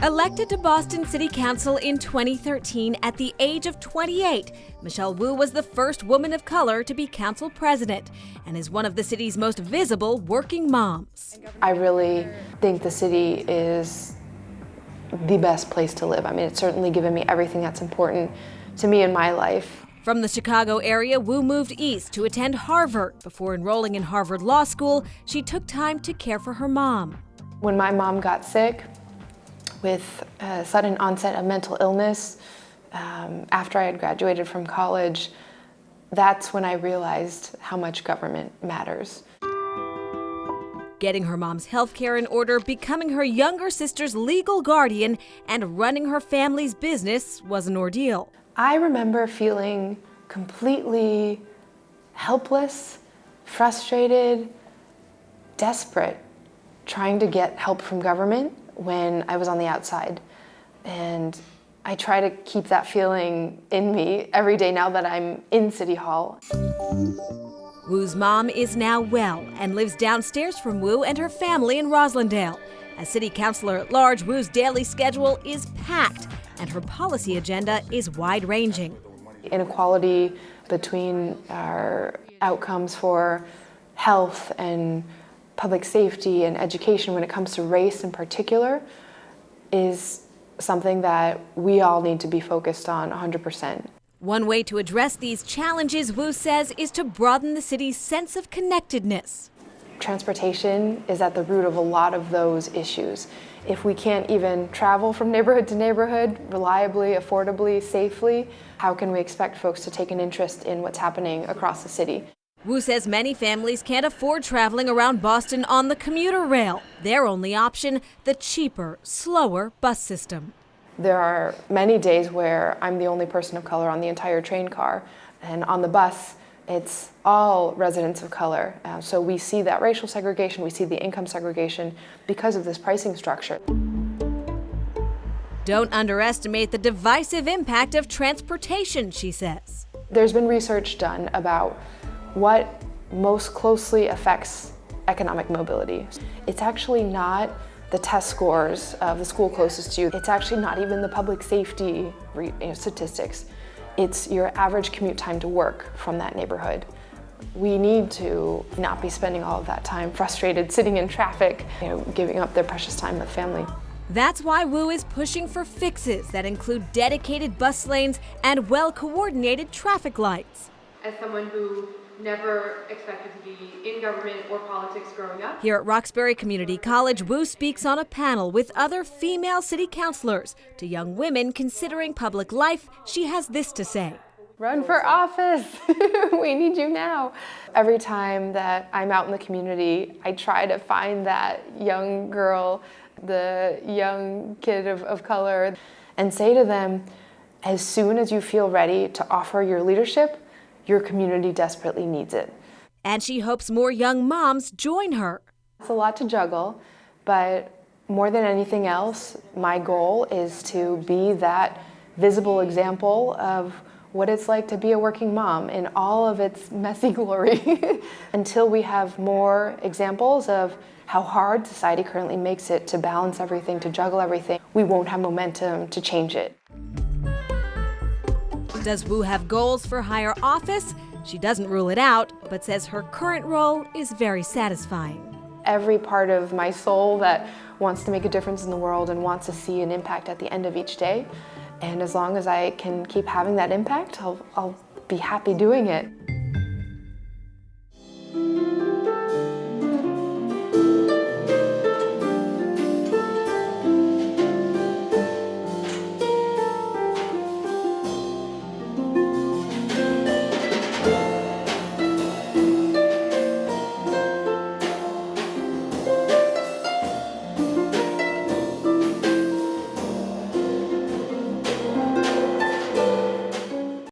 Elected to Boston City Council in 2013 at the age of 28, Michelle Wu was the first woman of color to be council president and is one of the city's most visible working moms. I really think the city is the best place to live. I mean, it's certainly given me everything that's important to me in my life. From the Chicago area, Wu moved east to attend Harvard. Before enrolling in Harvard Law School, she took time to care for her mom. When my mom got sick with a sudden onset of mental illness, after I had graduated from college, that's when I realized how much government matters. Getting her mom's health care in order, becoming her younger sister's legal guardian, and running her family's business was an ordeal. I remember feeling completely helpless, frustrated, desperate, trying to get help from government when I was on the outside. And I try to keep that feeling in me every day now that I'm in City Hall. Wu's mom is now well and lives downstairs from Wu and her family in Roslindale. As city councilor at large, Wu's daily schedule is packed and her policy agenda is wide-ranging. Inequality between our outcomes for health and public safety and education when it comes to race in particular is something that we all need to be focused on 100%. One way to address these challenges, Wu says, is to broaden the city's sense of connectedness. Transportation is at the root of a lot of those issues. If we can't even travel from neighborhood to neighborhood reliably, affordably, safely, how can we expect folks to take an interest in what's happening across the city? Wu says many families can't afford traveling around Boston on the commuter rail. Their only option, the cheaper, slower bus system. There are many days where I'm the only person of color on the entire train car, and on the bus, it's all residents of color. So we see that racial segregation, we see the income segregation because of this pricing structure. Don't underestimate the divisive impact of transportation, she says. There's been research done about what most closely affects economic mobility. It's actually not the test scores of the school closest to you. It's actually not even the public safety statistics. It's your average commute time to work from that neighborhood. We need to not be spending all of that time frustrated, sitting in traffic, giving up their precious time with family. That's why Wu is pushing for fixes that include dedicated bus lanes and well-coordinated traffic lights. As someone who never expected to be in government or politics growing up. Here at Roxbury Community College, Wu speaks on a panel with other female city councilors. To young women considering public life, she has this to say. Run for office. We need you now. Every time that I'm out in the community, I try to find that young girl, the young kid of color, and say to them, as soon as you feel ready to offer your leadership, your community desperately needs it. And she hopes more young moms join her. It's a lot to juggle, but more than anything else, my goal is to be that visible example of what it's like to be a working mom in all of its messy glory. Until we have more examples of how hard society currently makes it to balance everything, to juggle everything, we won't have momentum to change it. Does Wu have goals for higher office? She doesn't rule it out, but says her current role is very satisfying. Every part of my soul that wants to make a difference in the world and wants to see an impact at the end of each day. And as long as I can keep having that impact, I'll be happy doing it.